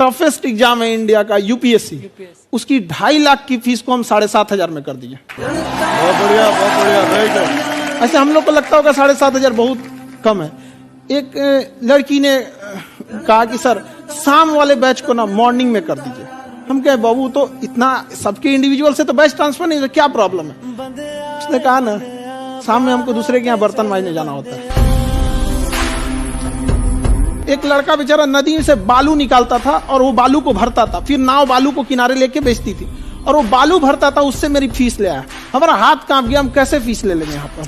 Toughest exam है India का, UPSC, उसकी 2.5 लाख की फीस को हम 7,500 में कर दिए। बहुत बढ़िया, बहुत बढ़िया, वेरी गुड। ऐसे हम लोग को लगता होगा 7,500 बहुत कम है। एक लड़की ने कहा कि सर शाम वाले बैच को ना मॉर्निंग में कर दीजिए। हम कहे बाबू तो इतना सबके इंडिविजुअल से तो बैच ट्रांसफर नहीं, क्या प्रॉब्लम है? उसने कहा ना शाम में हमको दूसरे के यहाँ बर्तन मांजने जाना होता है। एक लड़का बेचारा नदी से बालू निकालता था और वो बालू को भरता था, फिर नाव बालू को किनारे लेके बेचती थी और वो बालू भरता था, उससे मेरी फीस ले आया। हमारा हाथ कांप गया, हम कैसे फीस ले लेंगे यहाँ पर।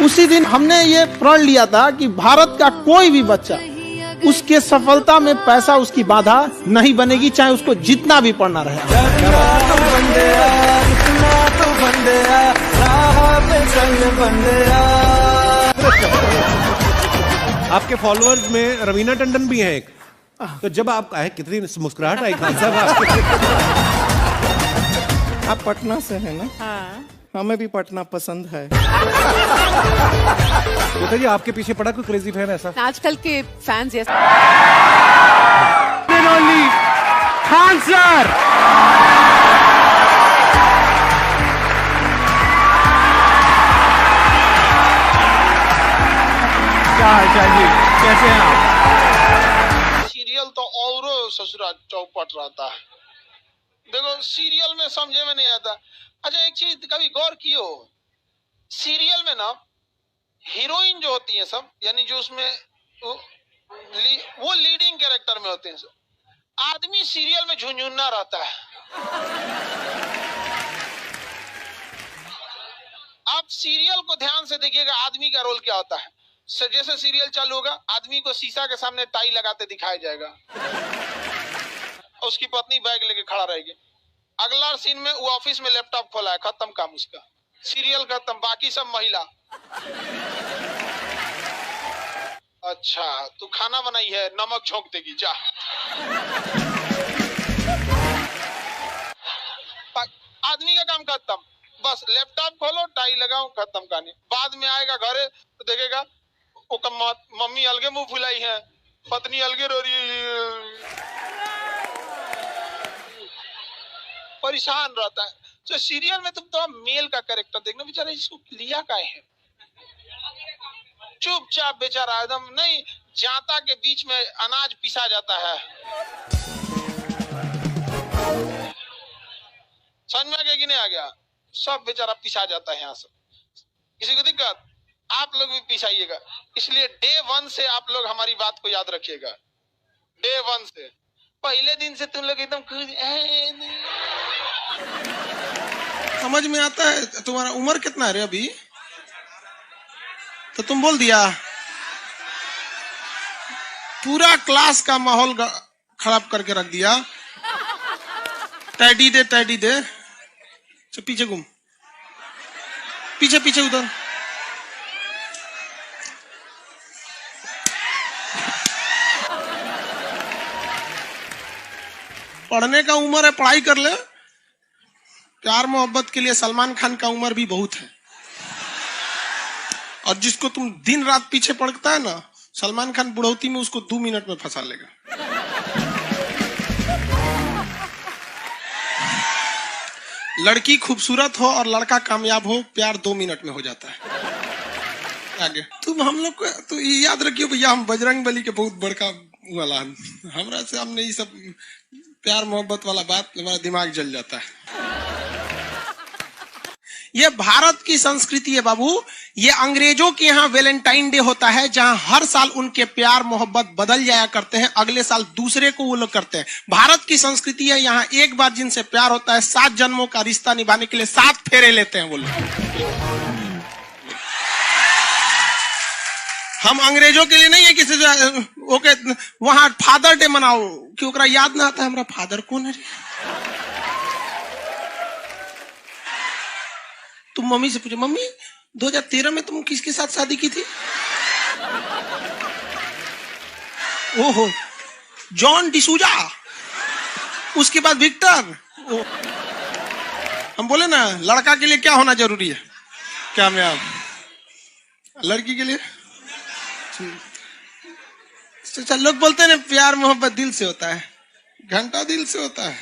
उसी दिन हमने ये प्रण लिया था कि भारत का कोई भी बच्चा उसके सफलता में पैसा उसकी बाधा नहीं बनेगी, चाहे उसको जितना भी पढ़ना रहे। आपके फॉलोअर्स में रवीना टंडन भी हैं एक, तो जब आप आए कितनी मुस्कुराहट आई खान साहब। आप पटना से हैं ना? हाँ। हमें भी पटना पसंद है। बताइए आपके पीछे पड़ा कोई क्रेजी फैन ऐसा? आजकल के फैंस ये खान सर। क्या हाल जी, कैसे हैं आप? सीरियल तो और ससुरा चौपट रहता है। देखो सीरियल में समझे में नहीं आता। अच्छा एक चीज कभी गौर कियो, सीरियल में ना हीरोइन जो होती है सब, यानी जो उसमें वो लीडिंग कैरेक्टर में होते हैं सब, आदमी सीरियल में झुंझुन्ना रहता है। आप सीरियल को ध्यान से देखिएगा, आदमी का रोल क्या होता है। जैसे सीरियल चालू होगा, आदमी को शीशा के सामने टाई लगाते दिखाया जाएगा, उसकी पत्नी बैग लेके खड़ा रहेगी। अगला सीन में वो ऑफिस में लैपटॉप खोला है, खत्म काम उसका, सीरियल खत्म, बाकी सब महिला। अच्छा तू खाना बनाई है, नमक छोंक देगी जा। आदमी का काम खत्म, बस लैपटॉप खोलो, टाई लगाओ, खत्म कहानी। बाद में आएगा घरे तो देखेगा मम्मी अलगे मुंह फुलाई है, पत्नी अलगे रो रही है, परेशान रहता है। तो सीरियल में तुम तो मेल का कैरेक्टर देखना, बेचारा इसको लिया क्या है, चुपचाप बेचारा एकदम नहीं, जाता के बीच में अनाज पिसा जाता है। समझ में आ गया कि नहीं आ गया? सब बेचारा पिसा जाता है यहाँ से। किसी को दिक्कत? आप लोग भी पिसाइएगा। इसलिए डे 1 से आप लोग हमारी बात को याद रखिएगा। डे 1 से, पहले दिन से तुम लोग एकदम समझ में आता है। तुम्हारा उम्र कितना है रे अभी? तो तुम बोल दिया, पूरा क्लास का माहौल खराब करके रख दिया। टैडी दे, टैडी दे, तो पीछे घूम, पीछे पीछे उधर। पढ़ने का उम्र है, पढ़ाई कर ले। प्यार मोहब्बत के लिए सलमान खान का उम्र भी बहुत है, और जिसको तुम दिन रात पीछे पड़ता है ना, सलमान खान बुढ़ौती में उसको 2 मिनट में फंसा लेगा। लड़की खूबसूरत हो और लड़का कामयाब हो, प्यार 2 मिनट में हो जाता है। आगे तुम हम लोग को तो याद रखियो भैया, हम बजरंग बली के बहुत बड़का वाला, हमरा से हमने ये सब प्यार मोहब्बत वाला बात, हमारा दिमाग जल जाता है। ये भारत की संस्कृति है बाबू। ये अंग्रेजों के यहाँ वैलेंटाइन डे होता है, जहां हर साल उनके प्यार मोहब्बत बदल जाया करते हैं, अगले साल दूसरे को वो लोग करते हैं। भारत की संस्कृति है, यहाँ एक बार जिनसे प्यार होता है, 7 जन्मों का रिश्ता निभाने के लिए 7 फेरे लेते हैं वो लोग। हम अंग्रेजों के लिए नहीं है किसी ओके वहां फादर डे मनाओ, कि ओकरा याद ना आता है हमारा फादर कौन है। तुम मम्मी से पूछो, मम्मी 2013 में तुम किसके साथ शादी की थी? ओहो, जॉन डिसूजा, उसके बाद विक्टर। हम बोले ना, लड़का के लिए क्या होना जरूरी है? क्या मैं आप लड़की के लिए चाचा लोग बोलते हैं ना प्यार मोहब्बत दिल से होता है, घंटा दिल से होता है।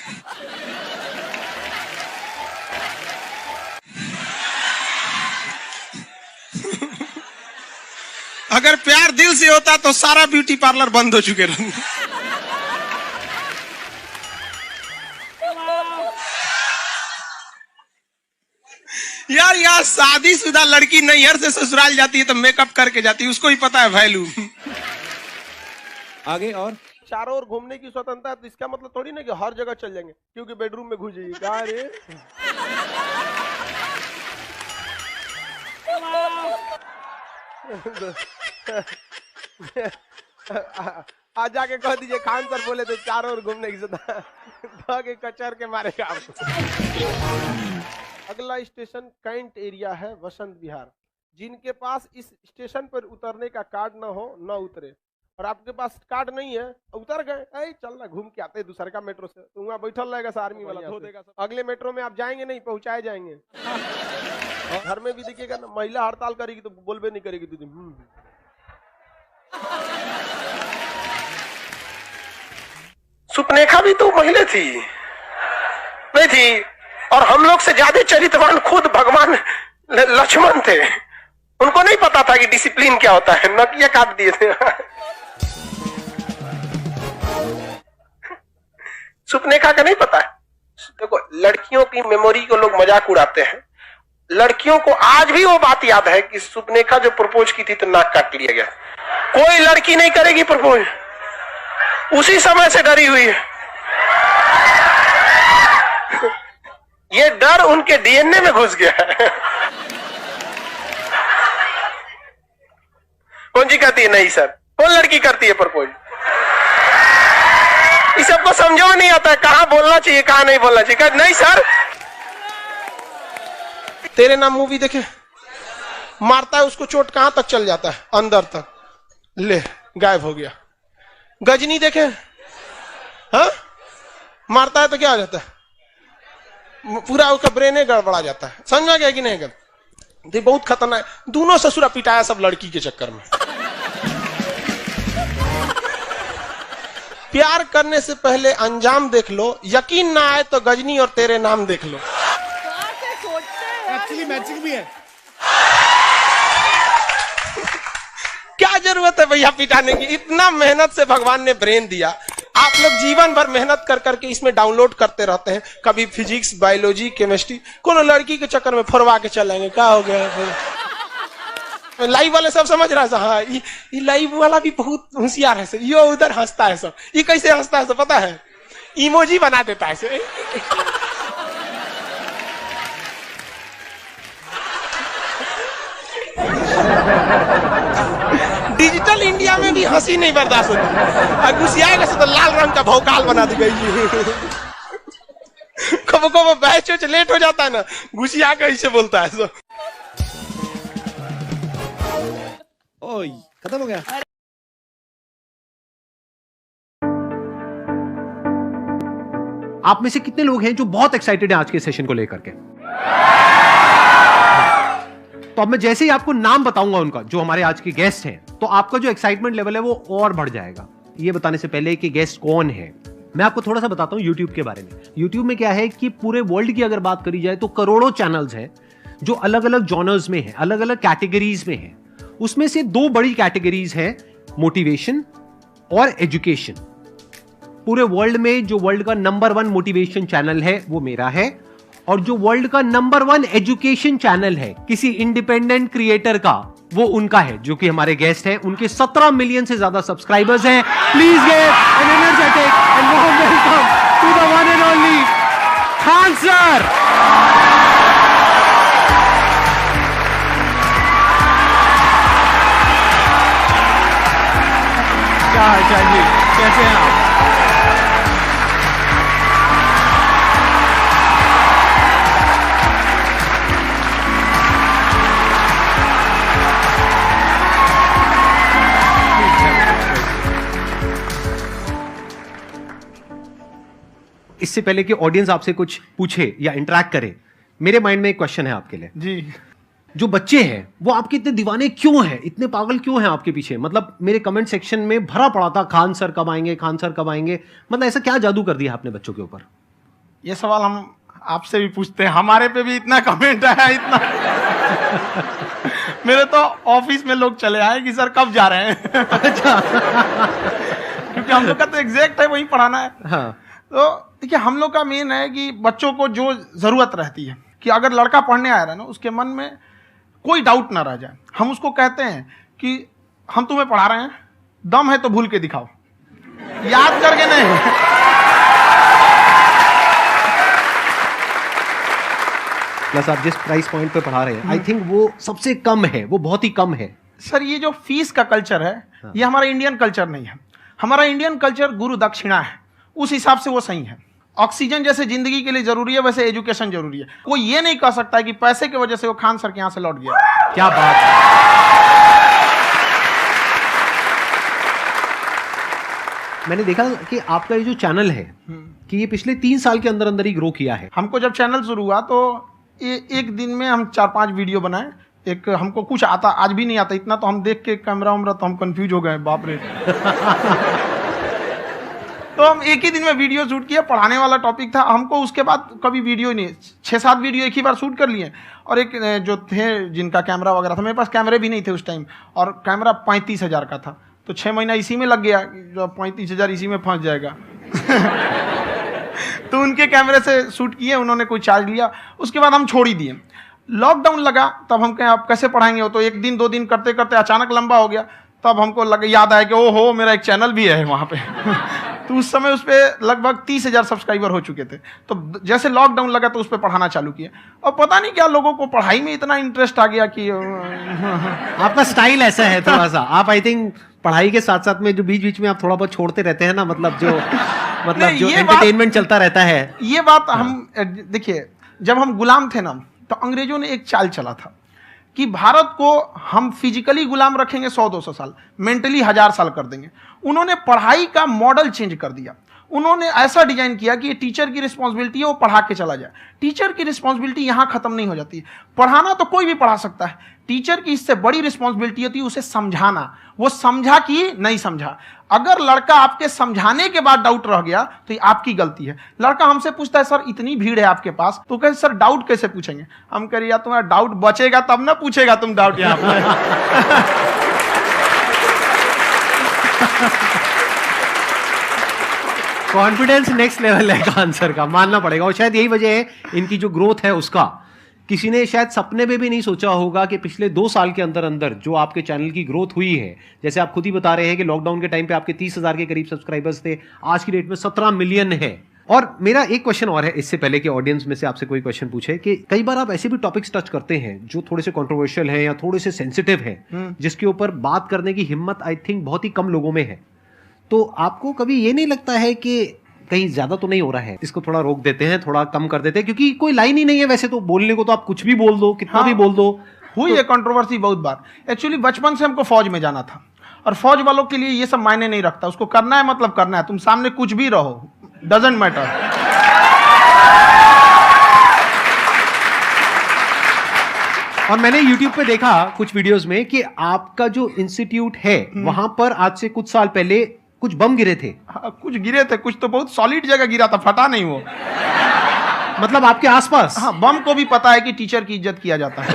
अगर प्यार दिल से होता तो सारा ब्यूटी पार्लर बंद हो चुके रहते। यार यार शादीशुदा लड़की नैहर से ससुराल जाती है तो मेकअप करके जाती है, उसको ही पता है वैल्यू। आगे और चारों ओर घूमने की स्वतंत्रता है, तो इसका मतलब थोड़ी ना कि हर जगह चल जाएंगे क्योंकि बेडरूम में घुस जाइए। कहा रे आज जाके कह दीजिए खान सर बोले थे चारों ओर घूमने की स्वतंत्रता के कचर के मारेगा आपको। अगला स्टेशन कैंट एरिया है, वसंत विहार। जिनके पास इस स्टेशन पर उतरने का कार्ड न हो न उतरे, और आपके पास कार्ड नहीं है उतर गए, चल ना घूम के आते हैं दूसरे का मेट्रो से, तो वहाँ बैठल रहेगा आर्मी वाला धो देगा। अगले मेट्रो में आप जाएंगे नहीं, पहुंचाए जाएंगे। घर में भी देखिएगा ना, महिला हड़ताल करेगी तो बोलबे नहीं करेगी दीदी। सुपनेखा भी तो महिला थी नहीं थी, और हम लोग से ज्यादा चरित्रवान खुद भगवान लक्ष्मण थे। उनको नहीं पता था कि डिसिप्लिन क्या होता है, नकिया काट दिए थे। सुपनेखा का नहीं पता है। देखो लड़कियों की मेमोरी को लोग मजाक उड़ाते हैं, लड़कियों को आज भी वो बात याद है कि सुपनेखा जो प्रपोज की थी तो नाक काट लिया गया। कोई लड़की नहीं करेगी प्रपोज, उसी समय से डरी हुई है। ये डर उनके डीएनए में घुस गया है। कौन जी कहती है नहीं सर, कौन लड़की करती है प्रपोज? इस सबको समझो नहीं आता है कहां बोलना चाहिए कहां नहीं बोलना चाहिए। नहीं सर, तेरे नाम मूवी देखे, मारता है उसको चोट कहां तक चल जाता है, अंदर तक, ले गायब हो गया। गजनी देखे, हाँ मारता है तो क्या हो जाता है, पूरा उसका ब्रेन गड़बड़ा जाता है। समझ में गया कि नहीं? गल बहुत खतरनाक, दोनों ससुरा पिटाया सब लड़की के चक्कर में। प्यार करने से पहले अंजाम देख लो, यकीन ना आए तो गजनी और तेरे नाम देख लो। एक्चुअली मैचिंग भी है। क्या जरूरत है भैया पिटाने की, इतना मेहनत से भगवान ने ब्रेन दिया। आप लोग जीवन भर मेहनत कर करके इसमें डाउनलोड करते रहते हैं, कभी फिजिक्स, बायोलॉजी, केमिस्ट्री, कोनो लड़की के चक्कर में फरवा के चलेंगे। क्या हो गया फिर? लाइव वाले सब समझ रहा है, हाँ ये लाइव वाला भी बहुत होशियार है, ये उधर हंसता है सब। ये कैसे हंसता है सब पता है? इमोजी बना देता है से। डिजिटल इंडिया में भी हंसी नहीं बर्दाश्त होती, घुसियाएगा तो लाल रंग का भौकाल बना दी गई। कब कब बैच लेट हो जाता है ना, घुसिया के ऐसे बोलता है सब। ओए खत्म हो गया। आप में से कितने लोग हैं जो बहुत एक्साइटेड हैं आज के सेशन को लेकर के? तो अब मैं जैसे ही आपको नाम बताऊंगा उनका, जो हमारे आज के गेस्ट हैं, तो आपका जो एक्साइटमेंट लेवल है वो और बढ़ जाएगा। ये बताने से पहले कि गेस्ट कौन है, मैं आपको थोड़ा सा बताता हूं यूट्यूब के बारे में। यूट्यूब में क्या है कि पूरे वर्ल्ड की अगर बात करी जाए तो करोड़ों चैनल्स हैं जो अलग अलग जॉनर्स में हैं, अलग अलग कैटेगरीज में हैं। उसमें से दो बड़ी कैटेगरीज हैं, मोटिवेशन और एजुकेशन। पूरे वर्ल्ड में जो वर्ल्ड का नंबर 1 मोटिवेशन चैनल है वो मेरा है, और जो वर्ल्ड का नंबर 1 एजुकेशन चैनल है किसी इंडिपेंडेंट क्रिएटर का, वो उनका है, जो कि हमारे गेस्ट हैं। उनके 17 मिलियन से ज्यादा सब्सक्राइबर्स हैं। Please give an energetic and warm welcome to the one and only Khan sir. क्या हाल चाल जी, कैसे हैं आप? इससे पहले कि ऑडियंस आपसे कुछ पूछे या इंटरेक्ट करे, मेरे माइंड में एक क्वेश्चन है आपके लिए जी। जो बच्चे हैं वो आपके इतने दीवाने क्यों हैं, इतने पागल क्यों हैं आपके पीछे? मतलब मेरे कमेंट सेक्शन में भरा पड़ा था खान सर कब आएंगे, खान सर कब आएंगे। मतलब ऐसा क्या जादू कर दिया आपने बच्चों के ऊपर? ये सवाल हम आपसे भी पूछते हैं, हमारे पे भी इतना कमेंट आया, इतना मेरे तो ऑफिस में लोग चले आए कि सर कब जा रहे हैं। अच्छा। क्योंकि हम लोग का तो एग्जैक्ट है वही पढ़ाना है। हाँ। तो देखिए हम लोग का मेन है कि बच्चों को जो जरूरत रहती है कि अगर लड़का पढ़ने आ रहा है ना, उसके मन में कोई डाउट ना रह जाए। हम उसको कहते हैं कि हम तुम्हें पढ़ा रहे हैं, दम है तो भूल के दिखाओ, याद करके नहीं। प्लस आप जिस प्राइस पॉइंट पे पढ़ा रहे हैं, आई थिंक वो सबसे कम है, वो बहुत ही कम है। सर ये जो फीस का कल्चर है, ये हमारा इंडियन कल्चर नहीं है। हमारा इंडियन कल्चर गुरु दक्षिणा है, उस हिसाब से वो सही है। ऑक्सीजन जैसे जिंदगी के लिए जरूरी है, वैसे एजुकेशन जरूरी है। कोई ये नहीं कह सकता है कि पैसे की वजह से वो खान सर के यहां से लौट गया। क्या बात है। मैंने देखा कि आपका ये जो चैनल है कि ये पिछले 3 साल के अंदर अंदर ही ग्रो किया है। हमको जब चैनल शुरू हुआ तो एक दिन में हम 4-5 वीडियो बनाए। एक हमको कुछ आता, आज भी नहीं आता इतना, तो हम देख के कैमरा उमरा तो हम कंफ्यूज हो गए, बाप रे। तो हम एक ही दिन में वीडियो शूट किया, पढ़ाने वाला टॉपिक था हमको। उसके बाद कभी वीडियो ही नहीं, 6-7 वीडियो एक ही बार शूट कर लिए। और एक जो थे जिनका कैमरा वगैरह था, मेरे पास कैमरे भी नहीं थे उस टाइम, और कैमरा 35,000 का था, तो 6 महीना इसी में लग गया, जो 35,000 इसी में फंस जाएगा। तो उनके कैमरे से शूट किए, उन्होंने कोई चार्ज लिया, उसके बाद हम छोड़ ही दिए। लॉकडाउन लगा, तब हम कहें आप कैसे पढ़ाएंगे, वो तो 1 दिन 2 दिन करते करते अचानक लंबा हो गया। तब हमको याद आया कि ओहो मेरा एक चैनल भी है वहाँ पे। तो उस समय उस पर लगभग 30,000 सब्सक्राइबर हो चुके थे। तो जैसे लॉकडाउन लगा तो उस पर पढ़ाना चालू किया, और पता नहीं क्या लोगों को पढ़ाई में इतना इंटरेस्ट आ गया कि आपका स्टाइल ऐसा है थोड़ा सा, आप आई थिंक पढ़ाई के साथ साथ में जो बीच बीच में आप थोड़ा बहुत छोड़ते रहते हैं ना, मतलब जो एंटरटेनमेंट चलता रहता है। ये बात हम देखिए, जब हम गुलाम थे ना, तो अंग्रेजों ने एक चाल चला था कि भारत को हम फिजिकली गुलाम रखेंगे 100-200 साल, मेंटली 1000 साल कर देंगे। उन्होंने पढ़ाई का मॉडल चेंज कर दिया। उन्होंने ऐसा डिजाइन किया कि टीचर की रिस्पॉन्सिबिलिटी है वो पढ़ा के चला जाए। टीचर की रिस्पॉन्सिबिलिटी यहां खत्म नहीं हो जाती। पढ़ाना तो कोई भी पढ़ा सकता है, टीचर की इससे बड़ी रिस्पॉन्सिबिलिटी होती है उसे समझाना। वो समझा कि नहीं समझा। अगर लड़का आपके समझाने के बाद डाउट रह गया तो ये आपकी गलती है। लड़का हमसे पूछता है सर इतनी भीड़ है आपके पास, तो कहे सर डाउट कैसे पूछेंगे? हम कह रहे यार तुम्हारा डाउट बचेगा तब ना पूछेगा तुम डाउट यहाँ पर। कॉन्फिडेंस नेक्स्ट लेवल है खान सर का, मानना पड़ेगा। और शायद यही वजह है इनकी जो ग्रोथ है उसका। किसी ने शायद सपने में भी नहीं सोचा होगा कि पिछले 2 साल के अंदर अंदर जो आपके चैनल की ग्रोथ हुई है, जैसे आप खुद ही बता रहे हैं कि लॉकडाउन के टाइम पे आपके 30,000 के करीब सब्सक्राइबर्स थे, आज की डेट में 17 मिलियन है। और मेरा एक क्वेश्चन और है, इससे पहले कि ऑडियंस में से आपसे कोई क्वेश्चन पूछे, कि कई बार आप ऐसे भी टॉपिक्स टच करते हैं जो थोड़े से कंट्रोवर्शियल हैं या थोड़े से सेंसिटिव हैं, जिसके ऊपर बात करने की हिम्मत आई थिंक बहुत ही कम लोगों में है। तो आपको कभी ये नहीं लगता है कि कहीं ज्यादा तो नहीं हो रहा है, इसको थोड़ा रोक देते हैं, थोड़ा कम कर देते हैं? क्योंकि कोई लाइन ही नहीं है वैसे तो बोलने को, तो आप कुछ भी बोल दो, कितना भी बोल दो। हुई है कंट्रोवर्सी बहुत बार। एक्चुअली बचपन से हमको फौज में जाना था, और फौज वालों के लिए ये सब मायने नहीं रखता। उसको करना है मतलब करना है, तुम सामने कुछ भी रहो, डजंट मैटर। और मैंने YouTube पे देखा कुछ वीडियोस में कि आपका जो इंस्टीट्यूट है वहां पर आज से कुछ साल पहले कुछ बम गिरे थे। कुछ गिरे थे, कुछ तो बहुत सॉलिड जगह गिरा था, फटा नहीं वो। मतलब आपके आसपास? हाँ, बम को भी पता है कि टीचर की इज्जत किया जाता है।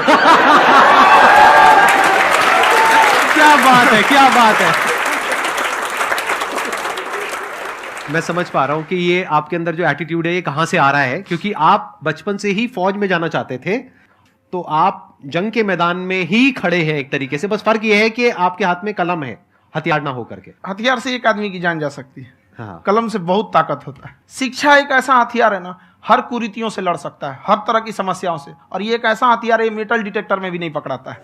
क्या बात है, क्या बात है। मैं समझ पा रहा हूं कि ये आपके अंदर जो एटीट्यूड है ये कहां से आ रहा है, क्योंकि आप बचपन से ही फौज में जाना चाहते थे, तो आप जंग के मैदान में ही खड़े हैं एक तरीके से। बस फर्क ये है कि आपके हाथ में कलम है, हथियार ना हो करके। हथियार से एक आदमी की जान जा सकती है, हाँ। कलम से बहुत ताकत होता है। शिक्षा एक ऐसा हथियार है ना, हर कुरीतियों से लड़ सकता है, हर तरह की समस्याओं से। और ये एक ऐसा हथियार है, मेटल डिटेक्टर में भी नहीं पकड़ाता है।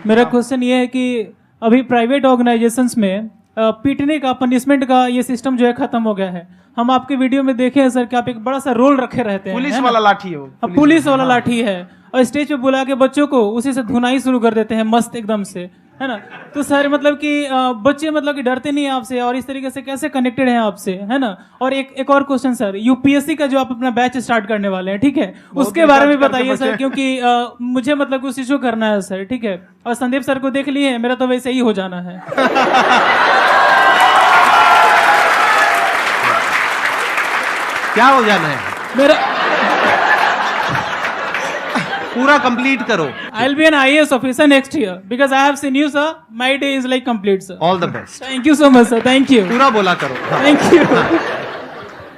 मेरा क्वेश्चन ये है कि अभी प्राइवेट ऑर्गेनाइजेशंस में पीटने का, पनिशमेंट का ये सिस्टम जो है खत्म हो गया है। हम आपके वीडियो में देखे हैं सर कि आप एक बड़ा सा रोल रखे रहते हैं, पुलिस वाला लाठी है वो, पुलिस वाला लाठी है, और स्टेज पे बुला के बच्चों को उसी से धुनाई शुरू कर देते हैं मस्त एकदम से। है ना। तो सर मतलब कि बच्चे मतलब कि डरते नहीं हैं आपसे और इस तरीके से कैसे कनेक्टेड हैं आपसे, है ना। और एक और क्वेश्चन सर, यूपीएससी का जो आप अपना बैच स्टार्ट करने वाले हैं, ठीक है, उसके बारे में बताइए सर, क्योंकि मुझे मतलब कुछ इशू करना है सर, ठीक है। और संदीप सर को देख लिए, मेरा तो वैसे ही हो जाना है। क्या हो जाना है? मेरा पूरा कंप्लीट करो। I'll be an IAS officer next year because I have seen you, sir. My day is like complete, sir. All the best. Thank you so much, sir. Thank you. पूरा बोला करो। Thank you.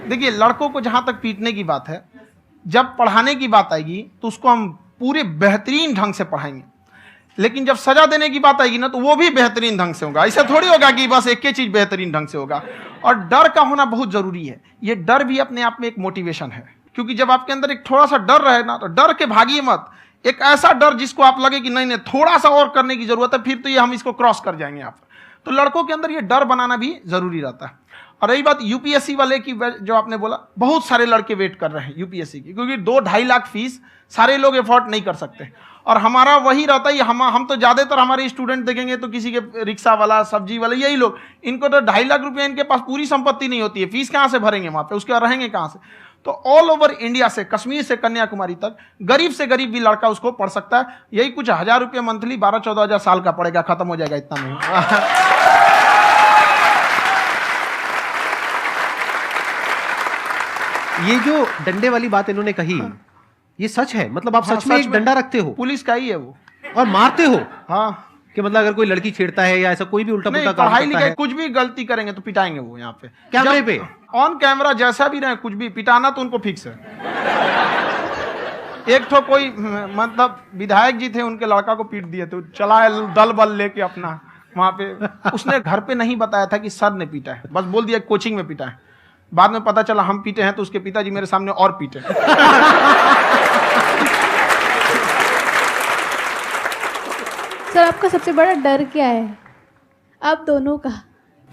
देखिए, लड़कों को जहां तक पीटने की बात है, जब पढ़ाने की बात आएगी तो उसको हम पूरे बेहतरीन ढंग से पढ़ाएंगे, लेकिन जब सजा देने की बात आएगी ना तो वो भी बेहतरीन ढंग से होगा। ऐसा थोड़ी होगा कि बस एक ही चीज बेहतरीन ढंग से होगा। और डर का होना बहुत जरूरी है। ये डर भी अपने आप में एक मोटिवेशन है, क्योंकि जब आपके अंदर एक थोड़ा सा डर रहे ना, तो डर के भागिए मत। एक ऐसा डर जिसको आप लगे कि नहीं नहीं थोड़ा सा और करने की जरूरत है, फिर तो ये हम इसको क्रॉस कर जाएंगे आप। तो लड़कों के अंदर ये डर बनाना भी जरूरी रहता है। और रही बात यूपीएससी वाले की, जो आपने बोला, बहुत सारे लड़के वेट कर रहे हैं यूपीएससी की, क्योंकि 2-2.5 लाख फीस सारे लोग एफोर्ड नहीं कर सकते। और हमारा वही रहता है, हम तो ज्यादातर हमारे स्टूडेंट देखेंगे तो किसी के रिक्शा वाला, सब्जी वाला, यही लोग, इनको तो 2.5 लाख रुपया, इनके पास पूरी संपत्ति नहीं होती है, फीस कहाँ से भरेंगे वहां पे, उसके बाद रहेंगे कहाँ से। तो ऑल ओवर इंडिया से, कश्मीर से कन्याकुमारी तक, गरीब से गरीब भी lड़का उसको पढ़ सकता है। यही कुछ 1000 रुपये मंथली, 12-14 हजार साल का पड़ेगा, खत्म हो जाएगा, इतना नहीं। ये जो डंडे वाली बात इन्होंने कही, ये सच है? मतलब आप सच में एक डंडा रखते हो? पुलिस का ही है वो। और मारते हो? हाँ। कि मतलब अगर कोई लड़की छेड़ता है या ऐसा कोई भी उल्टा पुल्टा काम पढ़ाई करता लिखाई है, कुछ भी गलती करेंगे तो पिटाएंगे वो यहाँ पे, कैमरे पे, ऑन कैमरा, जैसा भी रहे, कुछ भी पिटाना तो उनको फिक्स है। एक तो कोई मतलब विधायक जी थे, उनके लड़का को पीट दिए, तो चला है दल बल लेके अपना वहां पे। उसने घर पे नहीं बताया था कि सर ने पीटा है, बस बोल दिया कोचिंग में पीटा है। बाद में पता चला हम पीटे हैं, तो उसके पिताजी मेरे सामने और पीटे। सर आपका सबसे बड़ा डर क्या है, आप दोनों का?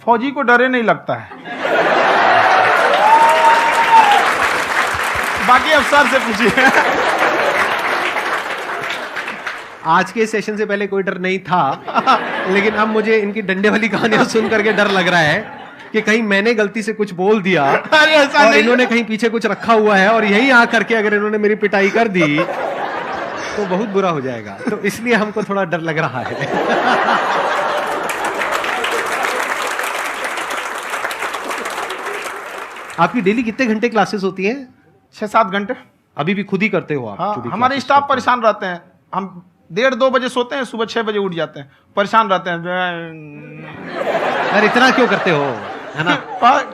फौजी को डरे नहीं लगता है, बाकी अफसर से पूछिए। आज के सेशन से पहले कोई डर नहीं था, लेकिन अब मुझे इनकी डंडे वाली कहानियां सुन करके डर लग रहा है कि कहीं मैंने गलती से कुछ बोल दिया और इन्होंने कहीं पीछे कुछ रखा हुआ है, और यही आ करके अगर इन्होंने मेरी पिटाई कर दी तो बहुत बुरा हो जाएगा। तो इसलिए हमको थोड़ा डर लग रहा है। आपकी डेली कितने घंटे क्लासेस होती हैं? 6-7 घंटे। अभी भी खुद ही करते हो आप? हाँ, हमारे स्टाफ परेशान रहते हैं। हम 1:30-2 बजे सोते हैं, सुबह 6 बजे उठ जाते हैं, परेशान रहते हैं। यार इतना क्यों करते हो, है ना?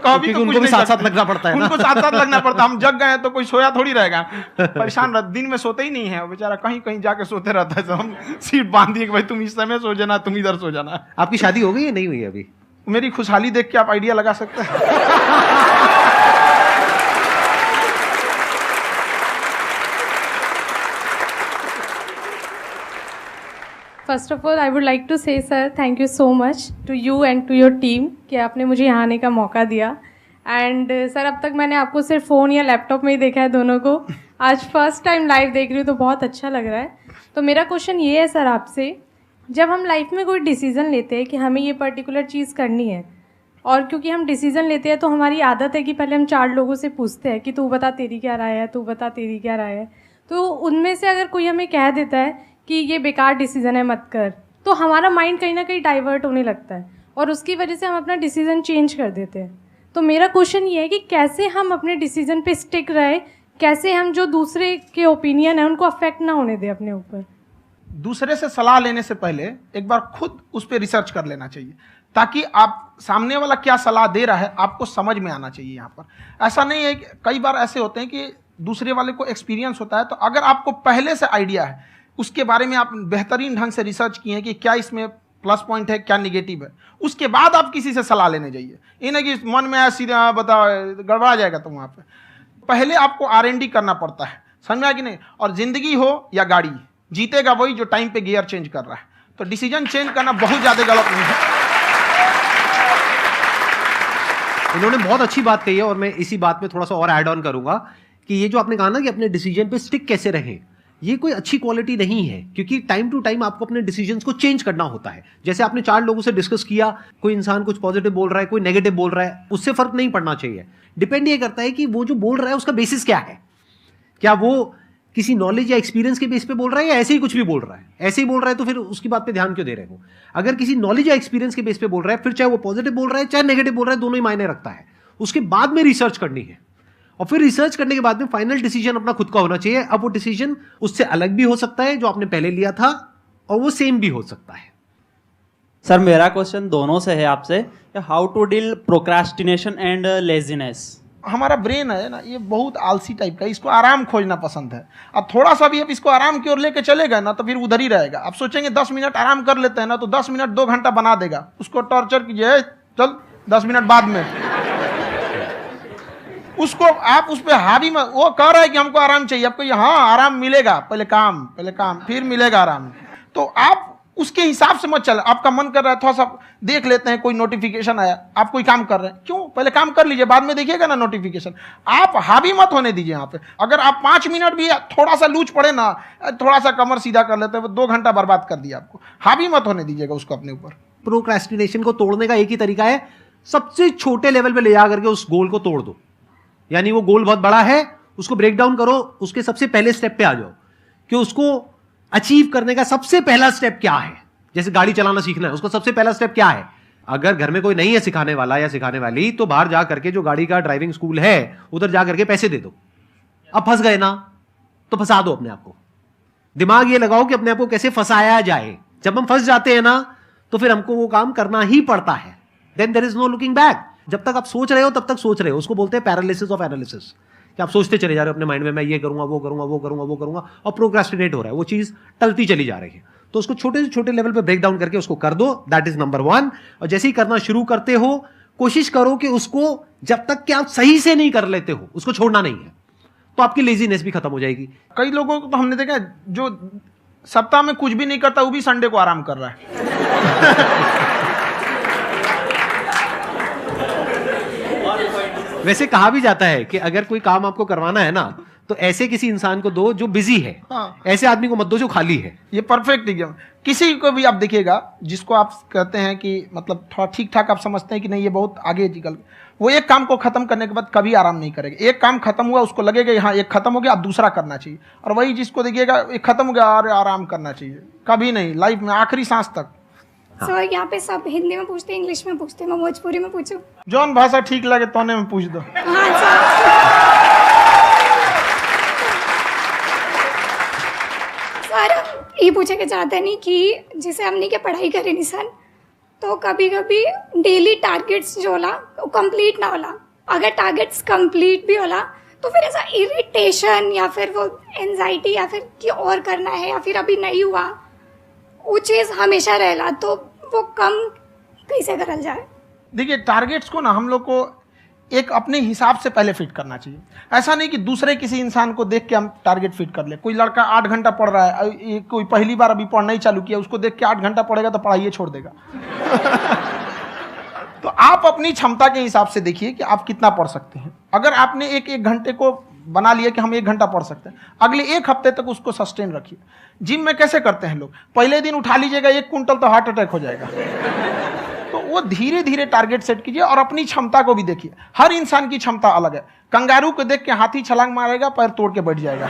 कभी तो उनको भी साथ साथ लगना पड़ता है ना। उनको साथ साथ लगना पड़ता है। हम जग गए तो कोई सोया थोड़ी रहेगा, परेशान रहते, दिन में सोते ही नहीं है बेचारा, कहीं कहीं जाके सोते रहता है। तो हम सीट बांध दिए कि भाई तुम इस समय सो जाना, तुम इधर सो जाना। आपकी शादी हो गई या नहीं हुई अभी? मेरी खुशहाली देख के आप आइडिया लगा सकते हैं। First of all I would like to say sir thank you so much to you and to your team कि आपने मुझे यहाँ आने का मौका दिया। एंड सर अब तक मैंने आपको सिर्फ फ़ोन या लैपटॉप में ही देखा है दोनों को, आज फर्स्ट टाइम लाइव देख रही हूँ तो बहुत अच्छा लग रहा है। तो मेरा क्वेश्चन ये है सर आपसे, जब हम लाइफ में कोई डिसीज़न लेते हैं कि हमें ये पर्टिकुलर चीज़ करनी है, और क्योंकि हम डिसीज़न लेते हैं तो हमारी आदत है कि पहले हम 4 लोगों से पूछते हैं कि तू बता तेरी क्या राय है, तू बता तेरी क्या राय है। तो उनमें से अगर कोई हमें कह देता है कि ये बेकार डिसीजन है मत कर, तो हमारा माइंड कहीं ना कहीं डाइवर्ट होने लगता है और उसकी वजह से हम अपना डिसीजन चेंज कर देते हैं। तो मेरा क्वेश्चन ये है कि कैसे हम अपने डिसीजन पे स्टिक रहे, कैसे हम जो दूसरे के ओपिनियन है उनको अफेक्ट ना होने दें अपने ऊपर। दूसरे से सलाह लेने से पहले एक बार खुद उस पर रिसर्च कर लेना चाहिए, ताकि आप सामने वाला क्या सलाह दे रहा है आपको समझ में आना चाहिए। यहाँ पर ऐसा नहीं है कि कई बार ऐसे होते हैं कि दूसरे वाले को एक्सपीरियंस होता है, तो अगर आपको पहले से आइडिया है, उसके बारे में आप बेहतरीन ढंग से रिसर्च किए हैं कि क्या इसमें प्लस पॉइंट है, क्या निगेटिव है, उसके बाद आप किसी से सलाह लेने जाइए। ये नहीं कि मन में आया सीधा बता गड़बड़ा जाएगा। तो वहाँ पे पहले आपको R&D करना पड़ता है, समझ में आया कि नहीं। और जिंदगी हो या गाड़ी, जीतेगा वही जो टाइम पे गियर चेंज कर रहा है। तो डिसीजन चेंज करना बहुत ज्यादा गलत नहीं है। इन्होंने बहुत अच्छी बात कही है और मैं इसी बात पे थोड़ा सा और ऐड ऑन करूंगा कि ये जो आपने कहा ना कि अपने डिसीजन पे स्टिक कैसे रहें, ये कोई अच्छी क्वालिटी नहीं है, क्योंकि टाइम टू टाइम आपको अपने डिसीजंस को चेंज करना होता है। जैसे आपने 4 लोगों से डिस्कस किया, कोई इंसान कुछ पॉजिटिव बोल रहा है, कोई नेगेटिव बोल रहा है, उससे फर्क नहीं पड़ना चाहिए। डिपेंड ये करता है कि वो जो बोल रहा है उसका बेसिस क्या है। क्या वो किसी नॉलेज या एक्सपीरियंस के बेस पे बोल रहा है या ऐसे ही कुछ भी बोल रहा है? ऐसे ही बोल रहा है तो फिर उसकी बात पे ध्यान क्यों दे रहे हो? अगर किसी नॉलेज या एक्सपीरियंस के बेस पे बोल रहा है, फिर चाहे वो पॉजिटिव बोल रहा है चाहे नेगेटिव बोल रहा है, दोनों ही मायने रखता है। उसके बाद में रिसर्च करनी है, और फिर रिसर्च करने के बाद में फाइनल डिसीजन अपना खुद का होना चाहिए। अब वो डिसीजन उससे अलग भी हो सकता है जो आपने पहले लिया था, और वो सेम भी हो सकता है। सर मेरा क्वेश्चन दोनों से है आपसे, how to deal procrastination and laziness. हमारा ब्रेन है ना, ये बहुत आलसी टाइप का है, इसको आराम खोजना पसंद है। अब थोड़ा सा भी अब इसको आराम की ओर लेके चलेगा ना तो फिर उधर ही रहेगा। आप सोचेंगे 10 मिनट आराम कर लेते हैं ना, तो 10 मिनट 2 घंटा बना देगा। उसको टॉर्चर कीजिए, चल 10 मिनट बाद में, उसको आप उस पर हावी मत। वो कह रहा है कि हमको आराम चाहिए, आपको हाँ आराम मिलेगा, पहले काम फिर मिलेगा आराम। तो आप उसके हिसाब से मत चल। आपका मन कर रहा है थोड़ा सा देख लेते हैं, कोई नोटिफिकेशन आया, आप कोई काम कर रहे हैं, क्यों पहले काम कर लीजिए, बाद में देखिएगा ना नोटिफिकेशन। आप हावी मत होने दीजिए यहाँ पे। अगर आप 5 मिनट भी थोड़ा सा लूज पड़े ना, थोड़ा सा कमर सीधा कर लेते हैं, 2 घंटा बर्बाद कर दिया आपको। हावी मत होने दीजिएगा उसको अपने ऊपर। प्रोक्रेस्टिनेशन को तोड़ने का एक ही तरीका है, सबसे छोटे लेवल पे ले जा करके उस गोल को तोड़ दो। यानी वो गोल बहुत बड़ा है, उसको ब्रेक डाउन करो, उसके सबसे पहले स्टेप पे आ जाओ कि उसको अचीव करने का सबसे पहला स्टेप क्या है। जैसे गाड़ी चलाना सीखना है, उसका सबसे पहला स्टेप क्या है? अगर घर में कोई नहीं है सिखाने वाला या सिखाने वाली, तो बाहर जा करके जो गाड़ी का ड्राइविंग स्कूल है उधर जा करके पैसे दे दो। अब फंस गए ना, तो फंसा दो अपने आप को। दिमाग ये लगाओ कि अपने आप को कैसे फंसाया जाए। जब हम फंस जाते हैं ना, तो फिर हमको वो काम करना ही पड़ता है। Then there is no looking back. जब तक आप सोच रहे हो तब तक सोच रहे हो, उसको बोलते हैं पैरालिसिस ऑफ एनालिसिस, कि आप सोचते चले जा रहे हो अपने माइंड में, मैं ये करूंगा वो करूंगा वो करूंगा वो करूंगा, और प्रोक्रेस्टिनेट हो रहा है, वो चीज टलती चली जा रही है। तो उसको छोटे से छोटे लेवल पे ब्रेक डाउन करके उसको कर दो, दैट इज नंबर 1। और जैसे ही करना शुरू करते हो, कोशिश करो कि उसको जब तक कि आप सही से नहीं कर लेते हो, उसको छोड़ना नहीं है, तो आपकी लेजीनेस भी खत्म हो जाएगी। कई लोगों को तो हमने देखा जो सप्ताह में कुछ भी नहीं करता, वो भी संडे को आराम कर रहा है। वैसे कहा भी जाता है कि अगर कोई काम आपको करवाना है ना, तो ऐसे किसी इंसान को दो जो बिजी है। हाँ। ऐसे आदमी को मत दो जो खाली है। ये परफेक्ट एग्जाम। किसी को भी आप देखिएगा जिसको आप कहते हैं कि मतलब थोड़ा ठीक ठाक आप समझते हैं कि नहीं ये बहुत आगे निकल, वो एक काम को खत्म करने के बाद कभी आराम नहीं करेगा। एक काम खत्म हुआ, उसको लगेगा हाँ एक खत्म हो गया, अब दूसरा करना चाहिए। और वही जिसको देखिएगा एक खत्म हो गया और आराम करना चाहिए, कभी नहीं, लाइफ में आखिरी सांस तक। सर यहाँ पे सब हिंदी में पूछते हैं, इंग्लिश में पूछते हैं, मैं भोजपुरी में पूछूं? जौन भाषा ठीक लगे तोने में पूछ दो। हाँ सर। सर ये पूछे के चाहते नहीं कि जैसे हमने के पढ़ाई करे नहीं सर, तो कभी कभी डेली टारगेट्स जो होला वो कंप्लीट ना होला। अगर टारगेट्स कंप्लीट भी होला तो फिर ऐसा इरिटेशन या फिर वो एंजाइटी या फिर कि और करना है या फिर अभी नहीं हुआ, वो चीज़ हमेशा रहेला। तो वो कम कैसे करल जाए? देखिए टारगेट्स को ना हम लोग को एक अपने हिसाब से पहले फिट करना चाहिए। ऐसा नहीं कि दूसरे किसी इंसान को देख के हम टारगेट फिट कर ले। कोई लड़का 8 घंटा पढ़ रहा है, कोई पहली बार अभी पढ़ना ही चालू किया, उसको देख के 8 घंटा पढ़ेगा तो पढ़ाई छोड़ देगा। तो आप अपनी क्षमता के हिसाब से देखिए कि आप कितना पढ़ सकते हैं। अगर आपने एक घंटे को बना लिया कि हम 1 घंटा पढ़ सकते हैं, अगले 1 हफ्ते तक उसको सस्टेन रखिए। जिम में कैसे करते हैं लोग, पहले दिन उठा लीजिएगा 1 क्विंटल तो हार्ट अटैक हो जाएगा। तो वो धीरे धीरे टारगेट सेट कीजिए और अपनी क्षमता को भी देखिए। हर इंसान की क्षमता अलग है। कंगारू को देख के हाथी छलांग मारेगा, पैर तोड़ के बैठ जाएगा।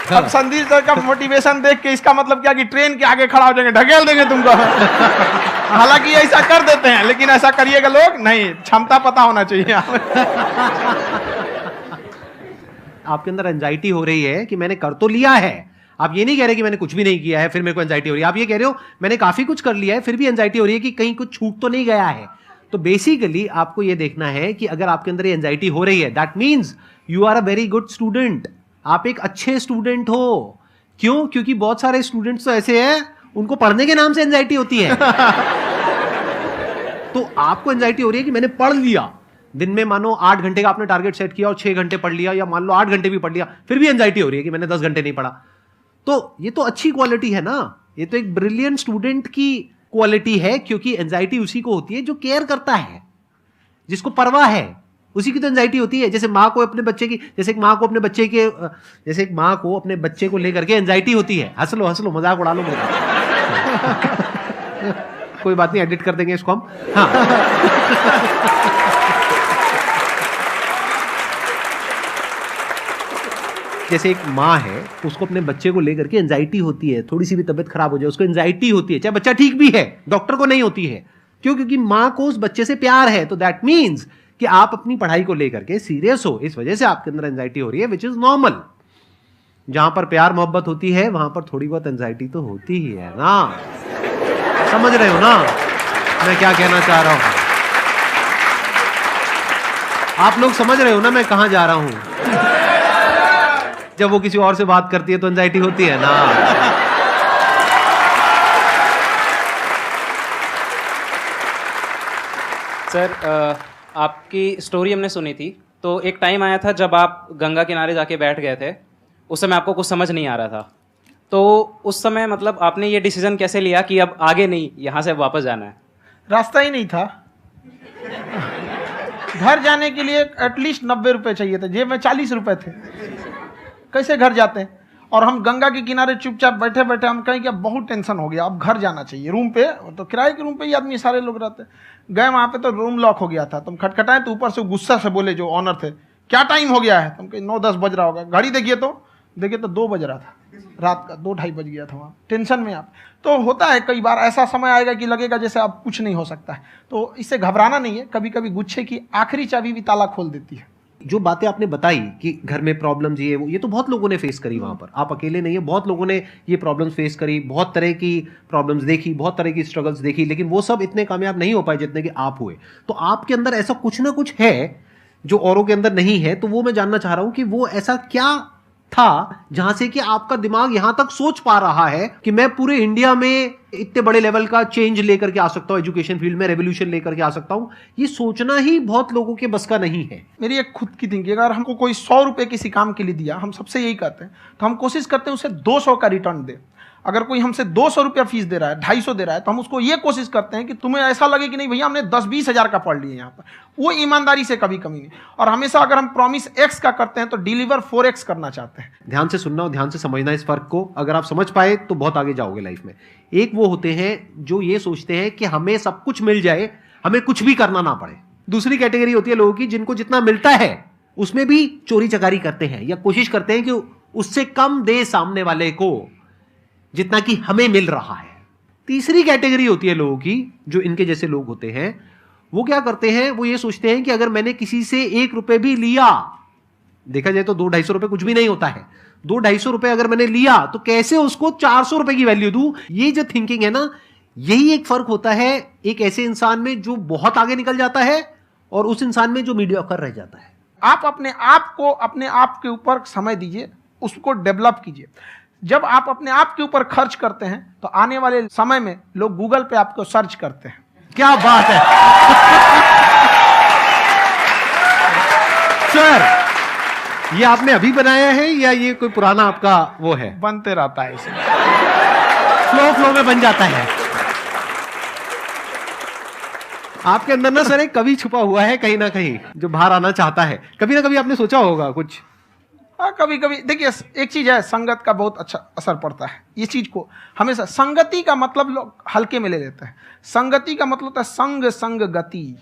अब संदीप सर का मोटिवेशन देख के इसका मतलब क्या कि ट्रेन के आगे खड़ा हो जाएंगे, ढकेल देंगे तुमको। हालांकि ऐसा कर देते हैं, लेकिन ऐसा करिएगा लोग नहीं, क्षमता पता होना चाहिए। आपके अंदर एंजाइटी हो रही है कि मैंने कर तो लिया है। आप ये नहीं कह रहे कि मैंने कुछ भी नहीं किया है फिर मेरे को एंजाइटी हो रही है। आप ये कह रहे हो मैंने काफी कुछ कर लिया है फिर भी एंजाइटी हो रही है कि कहीं कुछ छूट तो नहीं गया है। तो बेसिकली आपको ये देखना है कि अगर आपके अंदर ये एंजाइटी हो रही है, that means you are a very good student. आप एक अच्छे स्टूडेंट हो। क्यों? क्योंकि बहुत सारे स्टूडेंट्स तो ऐसे हैं उनको पढ़ने के नाम से एंजाइटी होती है। तो आपको एंजाइटी हो रही है कि मैंने पढ़ लिया, दिन में मानो 8 घंटे का आपने टारगेट सेट किया और 6 घंटे पढ़ लिया, या मान लो 8 घंटे भी पढ़ लिया, फिर भी एंजाइटी हो रही है कि मैंने 10 घंटे नहीं पढ़ा। तो ये तो अच्छी क्वालिटी है ना, ये तो एक ब्रिलियंट स्टूडेंट की क्वालिटी है, क्योंकि एंजाइटी उसी को होती है जो केयर करता है। जिसको परवाह है उसी की तो एंजाइटी होती है। जैसे माँ को अपने बच्चे की, जैसे एक माँ को अपने बच्चे के, जैसे एक माँ को अपने बच्चे को लेकर के एंजाइटी होती है। हंस लो मजाक उड़ा लो मेरा। कोई बात नहीं, एडिट कर देंगे इसको हम। हाँ जैसे एक माँ है, उसको अपने बच्चे को लेकर के एंजाइटी होती है, थोड़ी सी भी तबीयत खराब हो जाए उसको एंजाइटी होती है, चाहे बच्चा ठीक भी है, डॉक्टर को नहीं होती है। क्यों? क्योंकि माँ को उस बच्चे से प्यार है। तो दैट मीन्स कि आप अपनी पढ़ाई को लेकर के सीरियस हो, इस वजह से आपके अंदर एंजाइटी हो रही है, विच इज नॉर्मल। जहां पर प्यार मोहब्बत होती है वहां पर थोड़ी बहुत एंजाइटी तो होती ही है ना। समझ रहे हो ना मैं क्या कहना चाह रहा हूं? आप लोग समझ रहे हो ना मैं कहां जा रहा हूं? जब वो किसी और से बात करती है तो एंजाइटी होती है ना। सर आपकी स्टोरी हमने सुनी थी, तो एक टाइम आया था जब आप गंगा किनारे जाके बैठ गए थे, उस समय आपको कुछ समझ नहीं आ रहा था। तो उस समय मतलब आपने ये डिसीजन कैसे लिया कि अब आगे नहीं, यहाँ से वापस जाना है? रास्ता ही नहीं था। घर जाने के लिए एटलीस्ट 90 रुपए चाहिए थे, जेब में 40 रुपए थे। कैसे घर जाते हैं? और हम गंगा के किनारे चुपचाप बैठे बैठे हम कहें कि अब बहुत टेंशन हो गया, अब घर जाना चाहिए। रूम पे तो किराए के रूम पे ही आदमी सारे लोग रहते। गए वहाँ पे तो रूम लॉक हो गया था। तुम खटखटाए तो ऊपर से गुस्सा से बोले जो ऑनर थे, क्या टाइम हो गया है? तुम कहे 9-10 बज रहा होगा। घड़ी देखिए तो 2 बज रहा था रात का, 2-2:30 बज गया था। वहाँ टेंशन में आप तो होता है, कई बार ऐसा समय आएगा कि लगेगा जैसे अब कुछ नहीं हो सकता है। तो इससे घबराना नहीं है। कभी कभी गुच्छे की आखिरी चाबी भी ताला खोल देती है। जो बातें आपने बताई कि घर में प्रॉब्लम्स ये तो बहुत लोगों ने फेस करी। वहां पर आप अकेले नहीं है, बहुत लोगों ने ये प्रॉब्लम्स फेस करी, बहुत तरह की प्रॉब्लम्स देखी, बहुत तरह की स्ट्रगल्स देखी, लेकिन वो सब इतने कामयाब नहीं हो पाए जितने कि आप हुए। तो आपके अंदर ऐसा कुछ ना कुछ है जो औरों के अंदर नहीं है। तो वो मैं जानना चाह रहा हूं कि वो ऐसा क्या था जहां से कि आपका दिमाग यहां तक सोच पा रहा है कि मैं पूरे इंडिया में इतने बड़े लेवल का चेंज लेकर के आ सकता हूं, एजुकेशन फील्ड में रेवोल्यूशन लेकर के आ सकता हूं। ये सोचना ही बहुत लोगों के बस का नहीं है। मेरी एक खुद की थिंकिंग, अगर हमको कोई 100 रुपए किसी काम के लिए दिया, हम सबसे यही कहते हैं, तो हम कोशिश करते हैं उसे 200 का रिटर्न दे। अगर कोई हमसे 200 रुपया फीस दे रहा है, 250 दे रहा है, तो हम उसको ये कोशिश करते हैं कि तुम्हें ऐसा लगे कि नहीं भैया हमने 10-20 हज़ार का पढ़ लिया यहाँ पर। वो ईमानदारी से कभी कमी नहीं। और हमेशा अगर हम प्रॉमिस एक्स का करते हैं तो डिलीवर 4x करना चाहते हैं। ध्यान से सुनना और ध्यान से समझना इस फर्क को। अगर आप समझ पाए तो बहुत आगे जाओगे लाइफ में। एक वो होते हैं जो ये सोचते हैं कि हमें सब कुछ मिल जाए, हमें कुछ भी करना ना पड़े। दूसरी कैटेगरी होती है लोगों की जिनको जितना मिलता है उसमें भी चोरी चकारी करते हैं या कोशिश करते हैं कि उससे कम दे सामने वाले को जितना कि हमें मिल रहा है। तीसरी कैटेगरी होती है लोगों की, जो इनके जैसे लोग होते हैं, वो क्या करते हैं, वो ये सोचते हैं कि अगर मैंने किसी से 1 रुपए भी लिया, देखा जाए तो 200-250 रुपए कुछ भी नहीं होता है, 200-250 रुपए अगर मैंने लिया तो कैसे उसको 400 रुपए की वैल्यू दूं। ये जो थिंकिंग है ना, यही एक फर्क होता है एक ऐसे इंसान में जो बहुत आगे निकल जाता है और उस इंसान में जो मीडियोकर रह जाता है। आप अपने आप को अपने आप के ऊपर समय दीजिए, उसको डेवलप कीजिए। जब आप अपने आप के ऊपर खर्च करते हैं तो आने वाले समय में लोग गूगल पे आपको सर्च करते हैं। क्या बात है सर, ये आपने अभी बनाया है या ये कोई पुराना आपका वो है? बनते रहता है, इसे फ्लो में बन जाता है। आपके अंदर ना सर एक कवि छुपा हुआ है कहीं ना कहीं जो बाहर आना चाहता है। कभी ना कभी आपने सोचा होगा कुछ। हाँ, कभी कभी देखिए, एक चीज है, संगत का बहुत अच्छा असर पड़ता है। ये चीज को हमेशा, संगति का मतलब लोग हल्के में ले लेते हैं। संगति का मतलब होता है संग संग गति।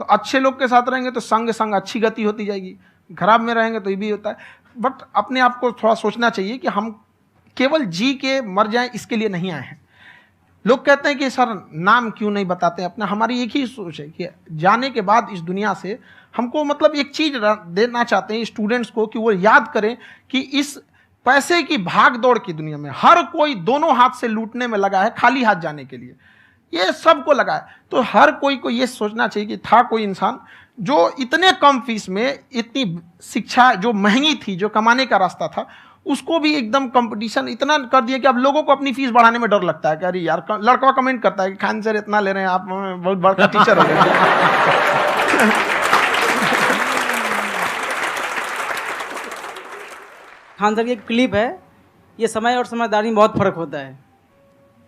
तो अच्छे लोग के साथ रहेंगे तो संग संग अच्छी गति होती जाएगी, खराब में रहेंगे तो ये भी होता है। बट अपने आप को थोड़ा सोचना चाहिए कि हम केवल जी के मर जाएं इसके लिए नहीं आए हैं। लोग कहते हैं कि सर नाम क्यों नहीं बताते अपना। हमारी एक ही सोच है कि जाने के बाद इस दुनिया से हमको मतलब एक चीज देना चाहते हैं स्टूडेंट्स को, कि वो याद करें कि इस पैसे की भाग दौड़ की दुनिया में हर कोई दोनों हाथ से लूटने में लगा है, खाली हाथ जाने के लिए ये सबको लगा है। तो हर कोई को ये सोचना चाहिए कि था कोई इंसान जो इतने कम फीस में इतनी शिक्षा जो महंगी थी, जो कमाने का रास्ता था, उसको भी एकदम कंपटीशन इतना कर दिया कि अब लोगों को अपनी फीस बढ़ाने में डर लगता है कि अरे यार, लड़का कमेंट करता है कि खान सर इतना ले रहे हैं, आप बहुत बड़ा टीचर हो गए। खान सर की एक क्लिप है, ये समय और समझदारी में बहुत फर्क होता है।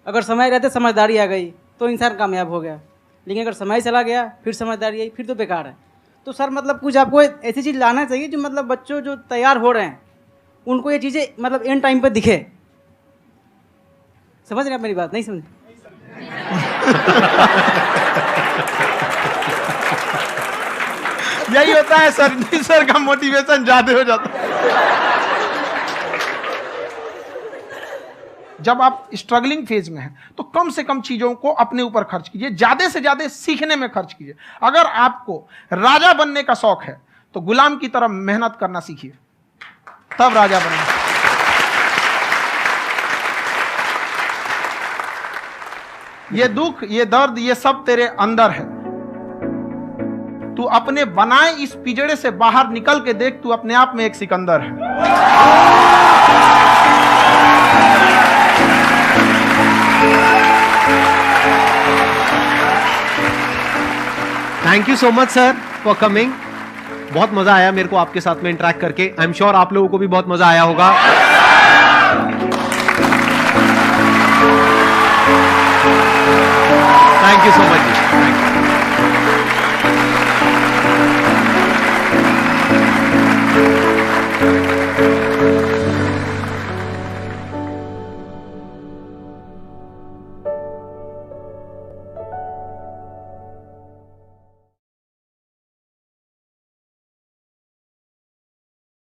अगर समय रहते समझदारी आ गई तो इंसान कामयाब हो गया, लेकिन अगर समय चला गया फिर समझदारी आई फिर तो बेकार है। तो सर मतलब कुछ आपको ऐसी चीज़ लाना चाहिए जो मतलब बच्चों जो तैयार हो रहे हैं उनको ये चीज़ें मतलब एंड टाइम पे दिखे। समझ रहे हैं आप मेरी बात? नहीं समझ? यही होता है सर, सर का मोटिवेशन ज्यादा हो जाता है। जब आप स्ट्रगलिंग फेज में हैं तो कम से कम चीजों को अपने ऊपर खर्च कीजिए, ज्यादा से ज्यादा सीखने में खर्च कीजिए। अगर आपको राजा बनने का शौक है तो गुलाम की तरह मेहनत करना सीखिए, तब राजा बनेंगे। ये दुख, ये दर्द, ये सब तेरे अंदर है। तू अपने बनाए इस पिंजड़े से बाहर निकल के देख, तू अपने आप में एक सिकंदर है। Thank you so much sir for coming. बहुत मजा आया मेरे को आपके साथ में इंटरेक्ट करके। आई एम श्योर आप लोगों को भी बहुत मजा आया होगा। Thank you so much ji.